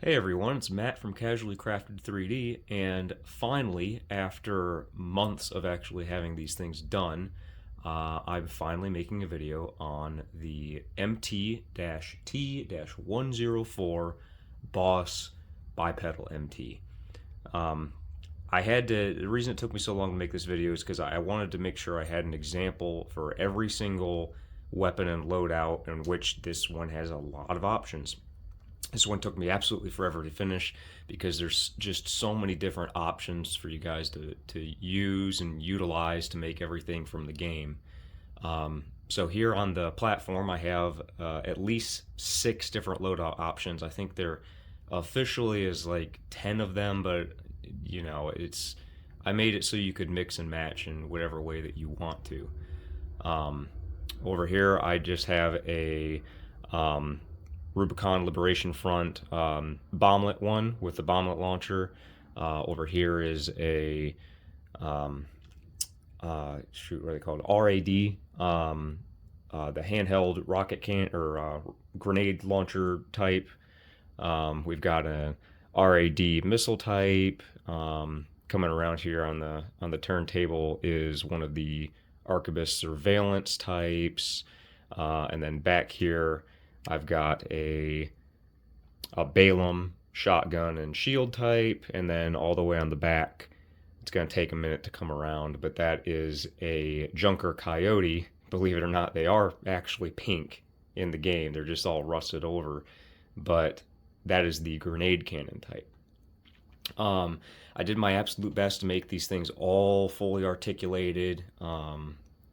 Hey everyone, it's Matt from Casually Crafted 3D, and finally, after months of actually having these things done, I'm finally making a video on the MT-E-104 BAWS Bipedal MT. Um, the reason it took me so long to make this video is because I wanted to make sure I had an example for every single weapon and loadout, in which this one has a lot of options. This one took me absolutely forever to finish because there's just so many different options for you guys to use and utilize to make everything from the game. So here on the platform, I have at least 6 different loadout options. I think there officially is like 10 of them, but it's I made it so you could mix and match in whatever way that you want to. Um, Over here, I just have a um, Rubicon Liberation Front bomblet one with the bomblet launcher. Over here is a shoot, what are they called? RAD, the handheld rocket can or grenade launcher type. We've got a RAD missile type. Coming around here on the turntable is one of the arquebus surveillance types, and then back here I've got a Balaam shotgun and shield type, and then all the way on the back, it's going to take a minute to come around, but that is a Junker Coyote. Believe it or not, they are actually pink in the game. They're just all rusted over, but that is the grenade cannon type. I did my absolute best to make these things all fully articulated.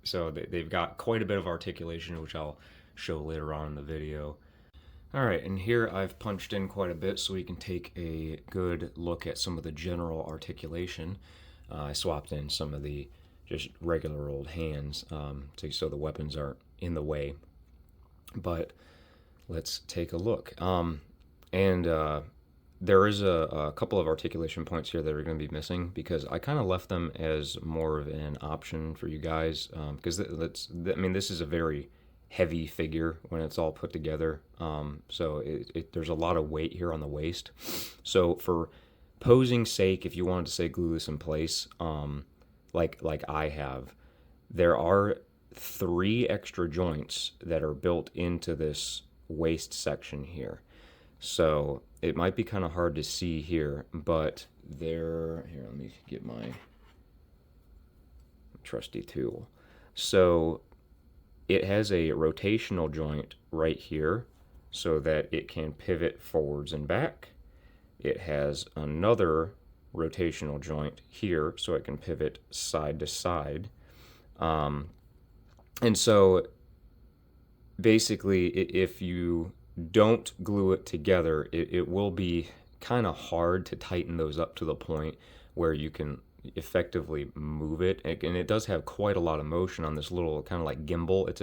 So they've got quite a bit of articulation, which I'll show later on in the video. Alright, and here I've punched in quite a bit so we can take a good look at some of the general articulation. I swapped in some of the just regular old hands so the weapons aren't in the way. But let's take a look. There is a couple of articulation points here that are going to be missing because I kind of left them as more of an option for you guys, because this is a very heavy figure when it's all put together. So there's a lot of weight here on the waist. So for posing sake, if you wanted to say glue this in place, like I have, there are 3 extra joints that are built into this waist section here. So it might be kind of hard to see here, but here, let me get my trusty tool. So it has a rotational joint right here so that it can pivot forwards and back. It has another rotational joint here so it can pivot side to side. And so basically, if you don't glue it together, it will be kind of hard to tighten those up to the point where you can effectively move it. And it does have quite a lot of motion on this little kind of like gimbal. It's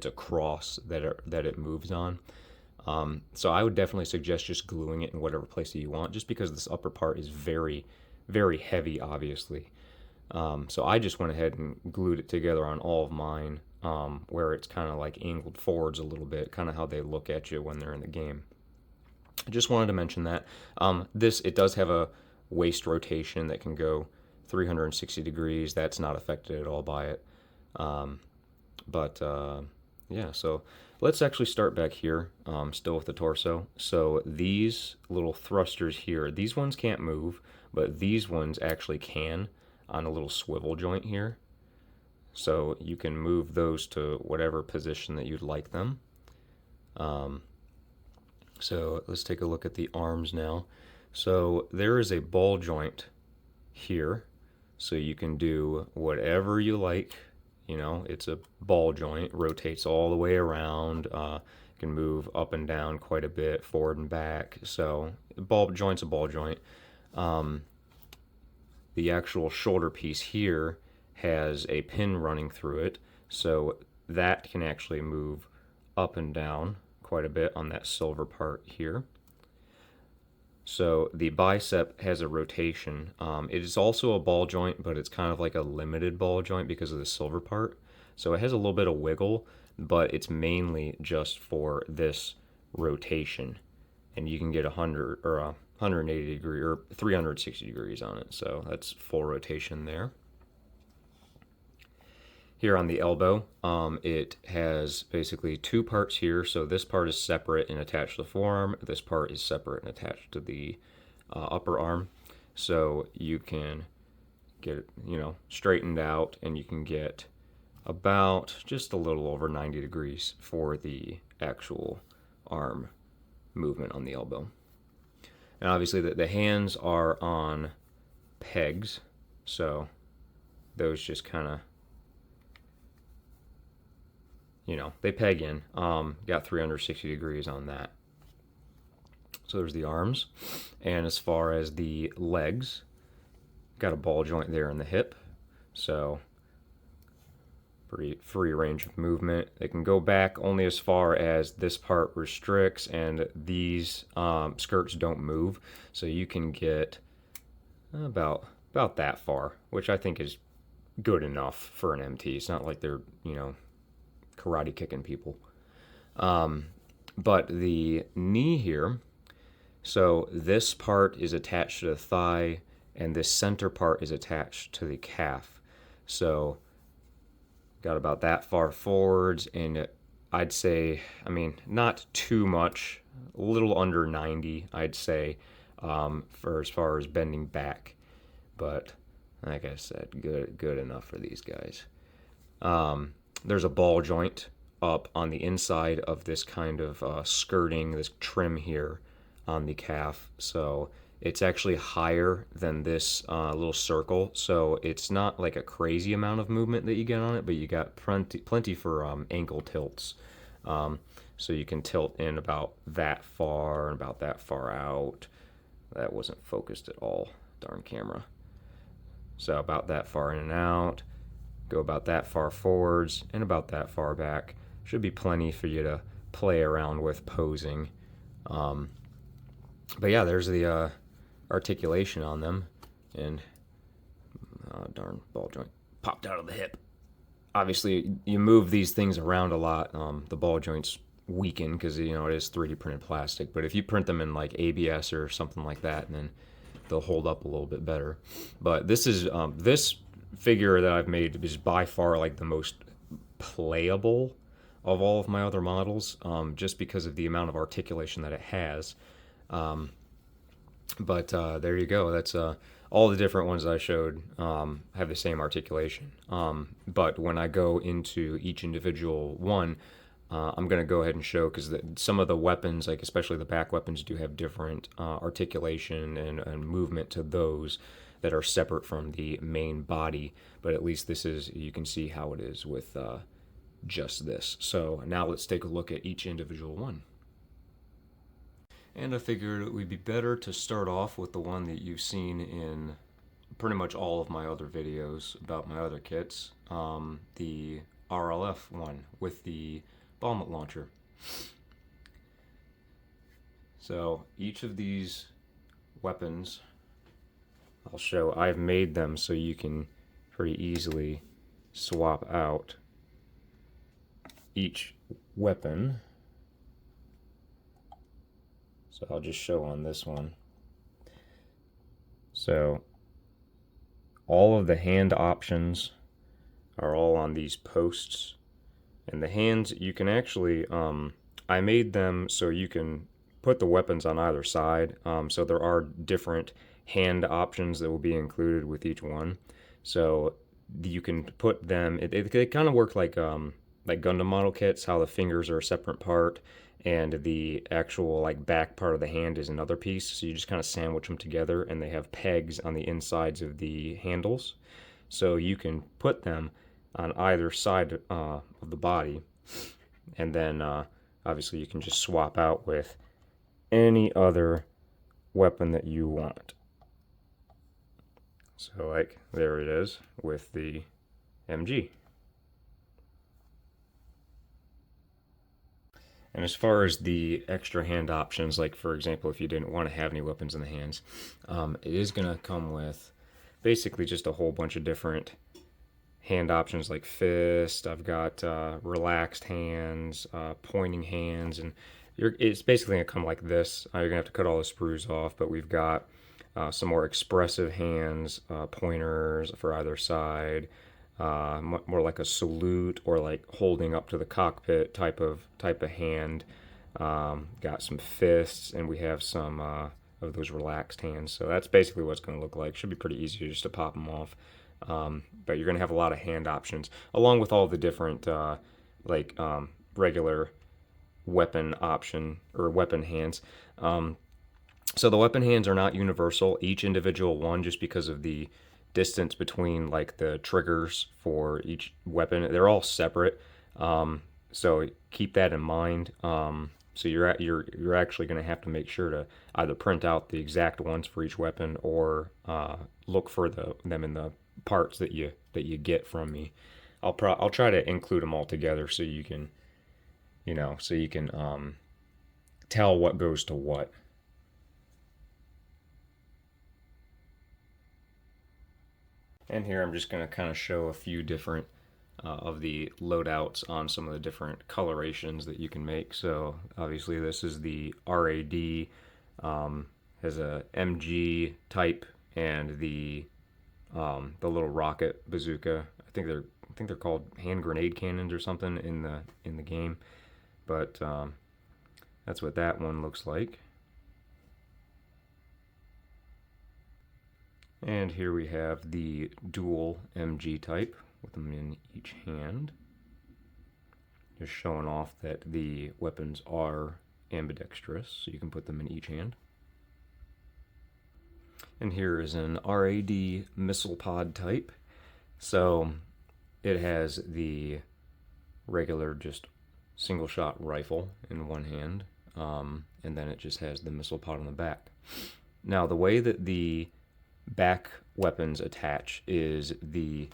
a cross that it moves on. So I would definitely suggest just gluing it in whatever place that you want, just because this upper part is very, very heavy, obviously. So I just went ahead and glued it together on all of mine, where it's kind of like angled forwards a little bit, kind of how they look at you when they're in the game. I just wanted to mention that. It does have a waist rotation that can go 360 degrees. That's not affected at all by it. Yeah, so let's actually start back here, still with the torso. So these little thrusters here, these ones can't move, but these ones actually can on a little swivel joint here. So you can move those to whatever position that you'd like them. So let's take a look at the arms now. So there is a ball joint here, so you can do whatever you like. It's a ball joint, rotates all the way around, can move up and down quite a bit, forward and back. So ball joint's a ball joint. The actual shoulder piece here has a pin running through it, so that can actually move up and down quite a bit on that silver part here. So the bicep has a rotation. It is also a ball joint, but it's kind of like a limited ball joint because of the silver part. So it has a little bit of wiggle, but it's mainly just for this rotation. and you can get 100 or 180 degree or 360 degrees on it. So that's full rotation there. Here on the elbow, it has basically two parts here. So this part is separate and attached to the forearm. This part is separate and attached to the upper arm. So you can get it, straightened out, and you can get about just a little over 90 degrees for the actual arm movement on the elbow. And obviously the hands are on pegs, so those just kind of, they peg in. Got 360 degrees on that. So there's the arms. And as far as the legs, got a ball joint there in the hip, so pretty free range of movement. They can go back only as far as this part restricts, and these skirts don't move, so you can get about that far, which I think is good enough for an MT. It's not like they're karate kicking people. But the knee here, so this part is attached to the thigh, and this center part is attached to the calf. So got about that far forwards, and I'd say, not too much, a little under 90, I'd say, for as far as bending back. But like I said, good enough for these guys. There's a ball joint up on the inside of this kind of skirting, this trim here on the calf. So it's actually higher than this little circle. So it's not like a crazy amount of movement that you get on it, but you got plenty for ankle tilts. So you can tilt in about that far and about that far out. That wasn't focused at all, darn camera. So about that far in and out. Go about that far forwards and about that far back. Should be plenty for you to play around with posing. But yeah, there's the articulation on them. And darn, ball joint popped out of the hip. Obviously, you move these things around a lot. The ball joints weaken because it is 3D printed plastic. But if you print them in like ABS or something like that, then they'll hold up a little bit better. But this is this figure that I've made is by far like the most playable of all of my other models, just because of the amount of articulation that it has. But there you go. That's all the different ones I showed have the same articulation. But when I go into each individual one, I'm going to go ahead and show, because some of the weapons, like especially the back weapons, do have different articulation and movement to those that are separate from the main body. But at least you can see how it is with just this. So now let's take a look at each individual one. And I figured it would be better to start off with the one that you've seen in pretty much all of my other videos about my other kits, the RLF one with the ball nut launcher. So each of these weapons, I'll show, I've made them so you can pretty easily swap out each weapon. So I'll just show on this one. So all of the hand options are all on these posts. And the hands, you can actually, I made them so you can put the weapons on either side. So there are different hand options that will be included with each one. So you can put them, they kind of work like Gundam model kits, how the fingers are a separate part and the actual like back part of the hand is another piece. So you just kind of sandwich them together, and they have pegs on the insides of the handles. So you can put them on either side of the body, and then obviously you can just swap out with any other weapon that you want. So like there it is with the MG. And as far as the extra hand options, like for example, if you didn't want to have any weapons in the hands, it is going to come with basically just a whole bunch of different hand options like fist. I've got relaxed hands, pointing hands, and it's basically going to come like this. You're going to have to cut all the sprues off, but we've got some more expressive hands, pointers for either side, more like a salute or like holding up to the cockpit type of hand. Got some fists, and we have some of those relaxed hands. So that's basically what it's going to look like. Should be pretty easy just to pop them off. But you're going to have a lot of hand options, along with all the different regular weapon option or weapon hands. So the weapon hands are not universal, each individual one, just because of the distance between like the triggers for each weapon. They're all separate. So keep that in mind. So you're actually going to have to make sure to either print out the exact ones for each weapon or look for them in the parts that you get from me. I'll try to include them all together so you can tell what goes to what. And here I'm just going to kind of show a few different of the loadouts on some of the different colorations that you can make. So obviously this is the RAD, has a MG type and the little rocket bazooka. I think they're called hand grenade cannons or something in the game. But that's what that one looks like. And here we have the dual MG type with them in each hand. Just showing off that the weapons are ambidextrous, so you can put them in each hand. And here is an RAD missile pod type. So it has the regular just single shot rifle in one hand, and then it just has the missile pod on the back. Now the way that the back weapons attach is the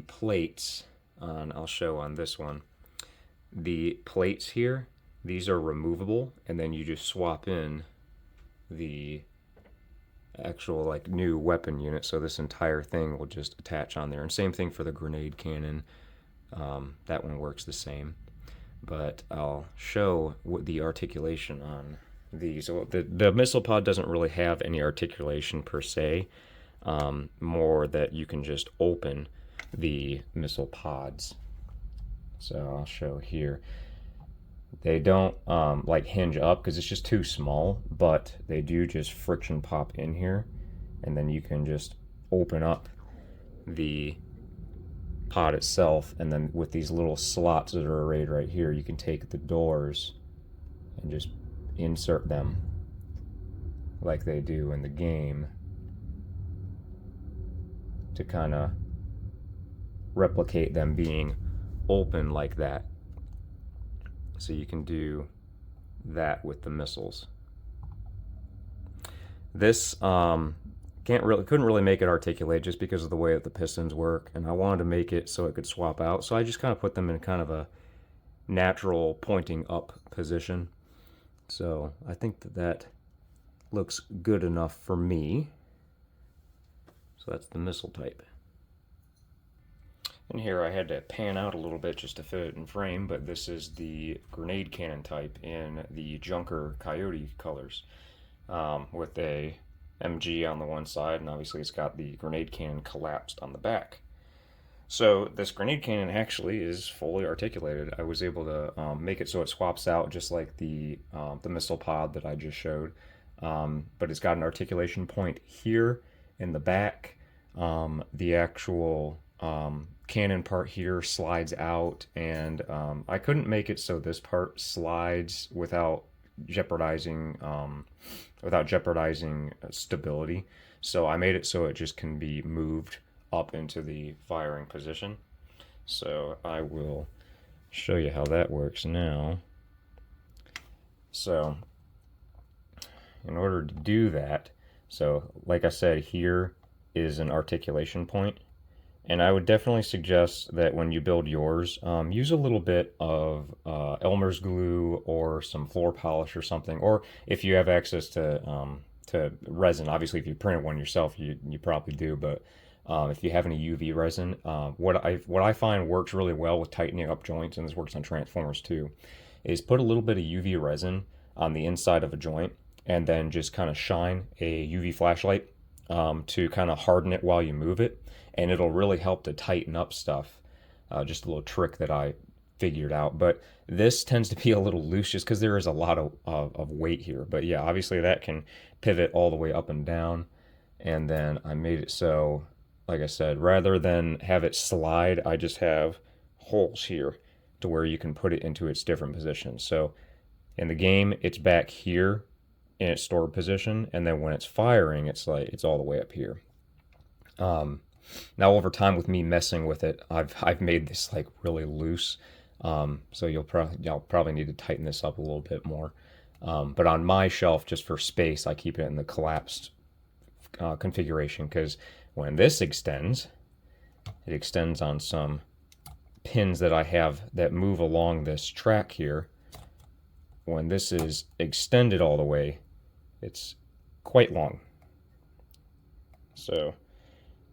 plates I'll show on this one. The plates here, these are removable, and then you just swap in the actual like new weapon unit, so this entire thing will just attach on there. And same thing for the grenade cannon. That one works the same, but I'll show what the articulation on these. So the missile pod doesn't really have any articulation per se, more that you can just open the missile pods. So I'll show here. They don't like hinge up because it's just too small, but they do just friction pop in here, and then you can just open up the pod itself, and then with these little slots that are arrayed right here, you can take the doors and just insert them like they do in the game to kind of replicate them being open like that. So you can do that with the missiles. This couldn't really make it articulate just because of the way that the pistons work, and I wanted to make it so it could swap out. So I just kind of put them in kind of a natural pointing up position. So I think that looks good enough for me. So that's the missile type. And here I had to pan out a little bit just to fit it in frame, but this is the grenade cannon type in the Junker Coyote colors, with a MG on the one side, and obviously it's got the grenade cannon collapsed on the back. So this grenade cannon actually is fully articulated. I was able to make it so it swaps out just like the missile pod that I just showed, but it's got an articulation point here in the back. The actual cannon part here slides out, and I couldn't make it so this part slides without jeopardizing stability. So I made it so it just can be moved up into the firing position. So I will show you how that works now. So in order to do that, so like I said, here is an articulation point. And I would definitely suggest that when you build yours, use a little bit of Elmer's glue or some floor polish or something. Or if you have access to resin, obviously if you printed one yourself, you probably do. But if you have any UV resin, what I find works really well with tightening up joints, and this works on transformers too, is put a little bit of UV resin on the inside of a joint and then just kind of shine a UV flashlight to kind of harden it while you move it, and it'll really help to tighten up stuff. Just a little trick that I figured out. But this tends to be a little loose just because there is a lot of weight here. But yeah, obviously that can pivot all the way up and down. And then I made it so, like I said, rather than have it slide, I just have holes here to where you can put it into its different positions. So in the game, it's back here in its stored position, and then when it's firing, it's like it's all the way up here. Now over time with me messing with it, I've made this like really loose. So y'all probably need to tighten this up a little bit more. But on my shelf, just for space, I keep it in the collapsed configuration, because when this extends, it extends on some pins that I have that move along this track here. When this is extended all the way, it's quite long. So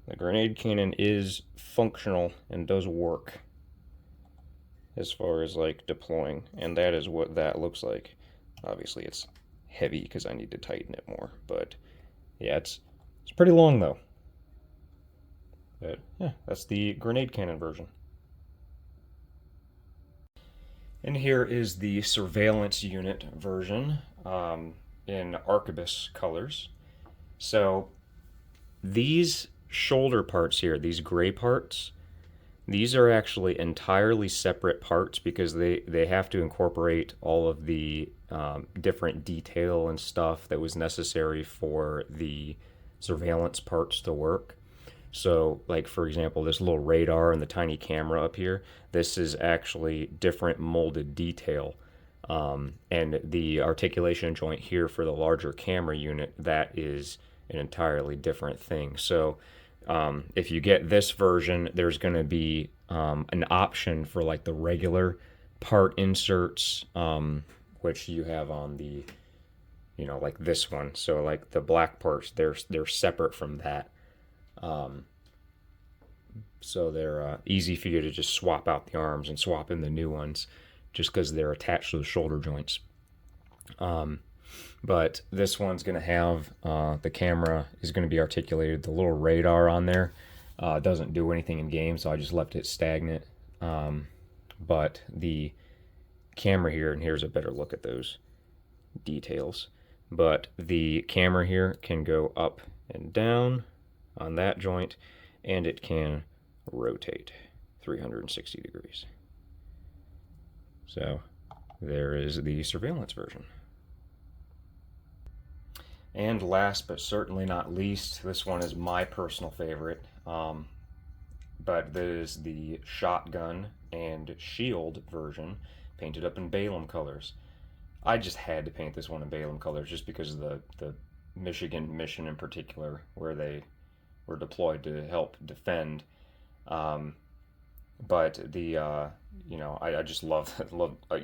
the grenade cannon is functional and does work as far as like deploying, and that is what that looks like. Obviously it's heavy because I need to tighten it more, but yeah, it's pretty long though. But yeah, that's the grenade cannon version. And here is the surveillance unit version in arquebus colors. So these shoulder parts here, these gray parts, these are actually entirely separate parts because they have to incorporate all of the different detail and stuff that was necessary for the surveillance parts to work. So, like, for example, this little radar and the tiny camera up here, this is actually different molded detail. And the articulation joint here for the larger camera unit, that is an entirely different thing. So, if you get this version, there's going to be an option for, like, the regular part inserts, which you have on the, you know, like this one. So, like, the black parts, they're separate from that. So they're easy for you to just swap out the arms and swap in the new ones just because they're attached to the shoulder joints. But this one's going to have the camera is going to be articulated. The little radar on there doesn't do anything in game, so I just left it stagnant. But the camera here, and here's a better look at those details. But the camera here can go up and down on that joint, and it can rotate 360 degrees. So there is the surveillance version. And last but certainly not least, this one is my personal favorite, but this is the shotgun and shield version painted up in Balaam colors. I just had to paint this one in Balaam colors just because of the Michigan mission in particular, where they were deployed to help defend. But the you know, I just love a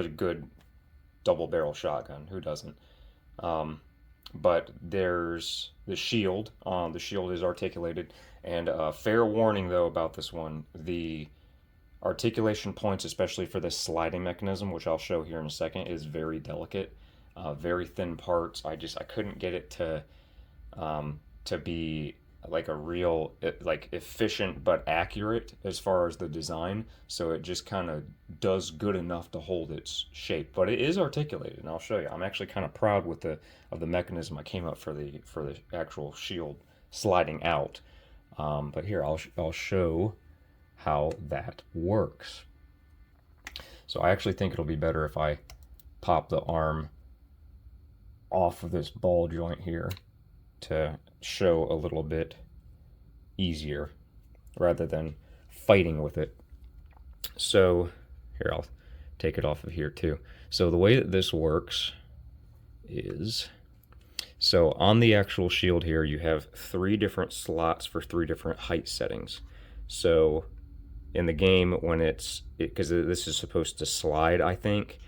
good double barrel shotgun. Who doesn't? But there's the shield. The shield is articulated, and fair warning though about this one: the articulation points, especially for this sliding mechanism, which I'll show here in a second, is very delicate. Very thin parts. I couldn't get it to be like a real like efficient but accurate as far as the design, so it just kind of does good enough to hold its shape, but it is articulated, and I'll show you. I'm actually kind of proud with the mechanism I came up for the actual shield sliding out. But here I'll show how that works. So I actually think it'll be better if I pop the arm off of this ball joint here to show a little bit easier rather than fighting with it. So here, I'll take it off of here too. So the way that this works is, so on the actual shield here, you have 3 different slots for 3 different height settings. So in the game, when because this is supposed to slide, I think,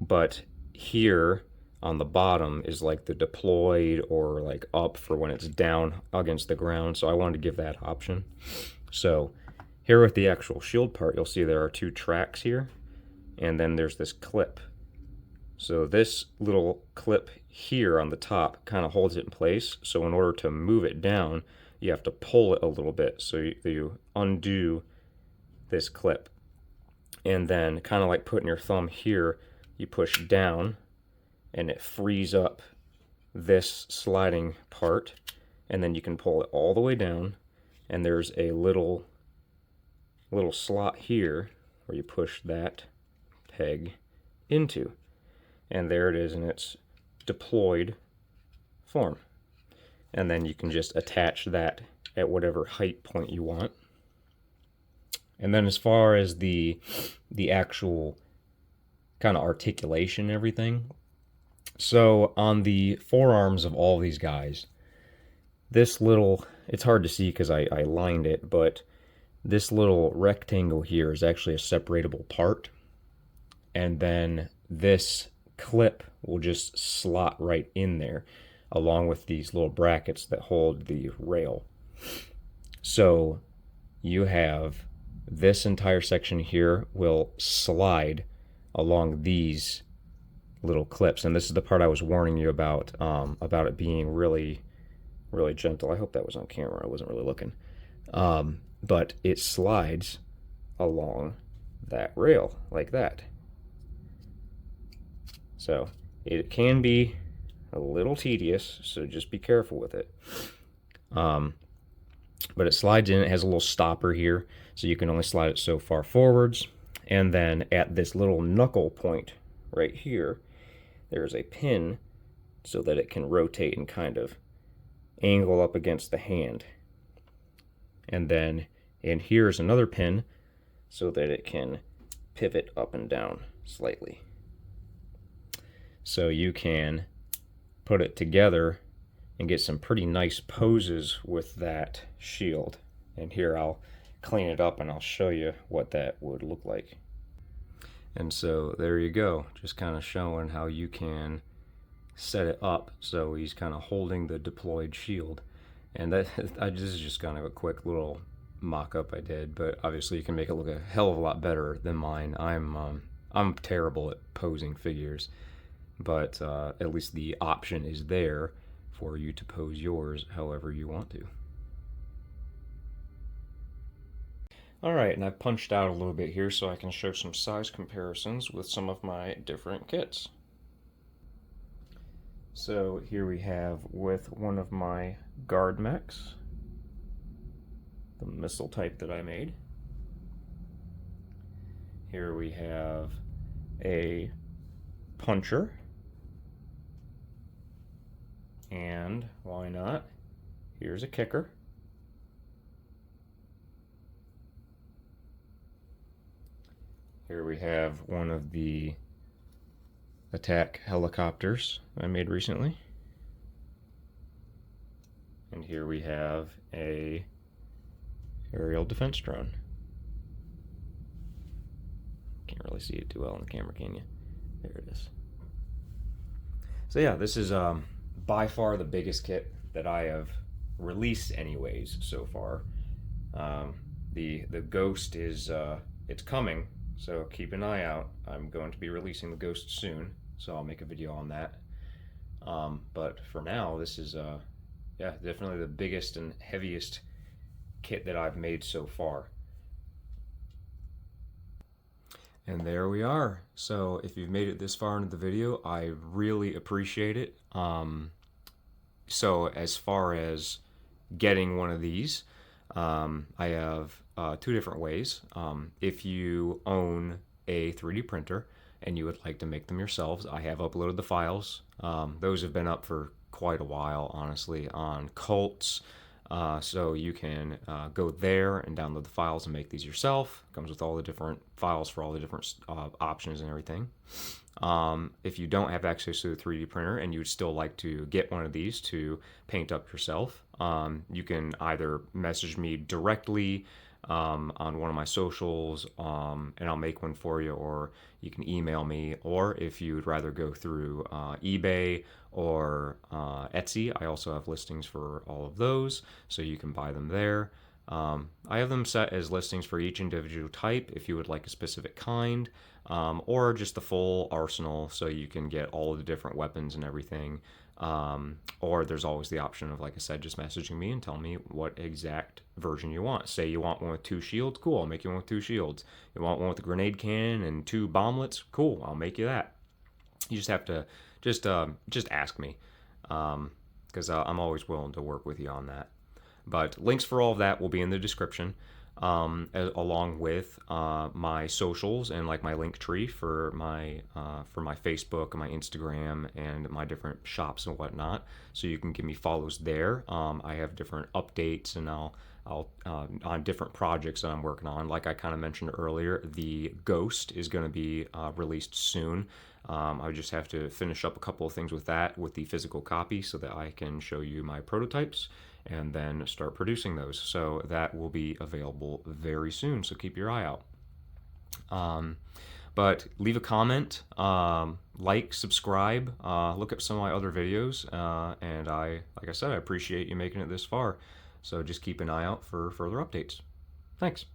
but here on the bottom is like the deployed or like up for when it's down against the ground. So I wanted to give that option. So here with the actual shield part, you'll see there are 2 tracks here. and then there's this clip. So this little clip here on the top kind of holds it in place. So in order to move it down, you have to pull it a little bit. So you undo this clip. And then kind of like putting your thumb here, you push down and it frees up this sliding part. And then you can pull it all the way down. And there's a little slot here where you push that peg into. And there it is in its deployed form. And then you can just attach that at whatever height point you want. And then as far as the actual kind of articulation and everything, so on the forearms of all these guys, this little, it's hard to see because I lined it, but this little rectangle here is actually a separatable part. And then this clip will just slot right in there along with these little brackets that hold the rail. So you have this entire section here will slide along these little clips, and this is the part I was warning you about it being really gentle. I hope that was on camera. I wasn't really looking, but it slides along that rail like that. So it can be a little tedious, so just be careful with it. But it slides in. It has a little stopper here, so you can only slide it so far forwards. And then at this little knuckle point right here, there's a pin so that it can rotate and kind of angle up against the hand. And then in here's another pin so that it can pivot up and down slightly. So you can put it together and get some pretty nice poses with that shield. And here I'll clean it up and I'll show you what that would look like. And so there you go, just kind of showing how you can set it up so he's kind of holding the deployed shield. And this is just kind of a quick little mock-up I did, but obviously you can make it look a hell of a lot better than mine. I'm terrible at posing figures, but at least the option is there for you to pose yours however you want to. Alright, and I've punched out a little bit here so I can show some size comparisons with some of my different kits. So here we have with one of my guard mechs, the missile type that I made. Here we have a puncher. And why not? Here's a kicker. Here we have one of the attack helicopters I made recently. And here we have a aerial defense drone. Can't really see it too well on the camera, can you? There it is. So yeah, this is by far the biggest kit that I have released anyways so far. The Ghost is it's coming, so keep an eye out. I'm going to be releasing the Ghost soon, so I'll make a video on that. But for now, this is yeah, definitely the biggest and heaviest kit that I've made so far. And there we are. So if you've made it this far into the video, I really appreciate it. So as far as getting one of these, I have two different ways. If you own a 3D printer and you would like to make them yourselves, I have uploaded the files. Those have been up for quite a while, honestly, on Cults. So you can go there and download the files and make these yourself. It comes with all the different files for all the different options and everything. If you don't have access to the 3D printer and you'd still like to get one of these to paint up yourself, you can either message me directly on one of my socials, and I'll make one for you, or you can email me, or if you'd rather go through eBay or Etsy, I also have listings for all of those, so you can buy them there. I have them set as listings for each individual type if you would like a specific kind, or just the full arsenal so you can get all of the different weapons and everything. Or there's always the option of, like I said, just messaging me and telling me what exact version you want. Say you want one with 2 shields, cool, I'll make you one with 2 shields. You want one with a grenade cannon and 2 bomblets, cool, I'll make you that. You just have to just ask me, because I'm always willing to work with you on that. But links for all of that will be in the description, along with my socials and like my link tree for my Facebook and my Instagram and my different shops and whatnot. So you can give me follows there. I have different updates, and I'll on different projects that I'm working on. Like I kind of mentioned earlier, the Ghost is going to be released soon. I just have to finish up a couple of things with that, with the physical copy, so that I can show you my prototypes and then start producing those. So that will be available very soon, so keep your eye out. But leave a comment, like, subscribe, look up some of my other videos, and like I said, I appreciate you making it this far. So just keep an eye out for further updates. Thanks.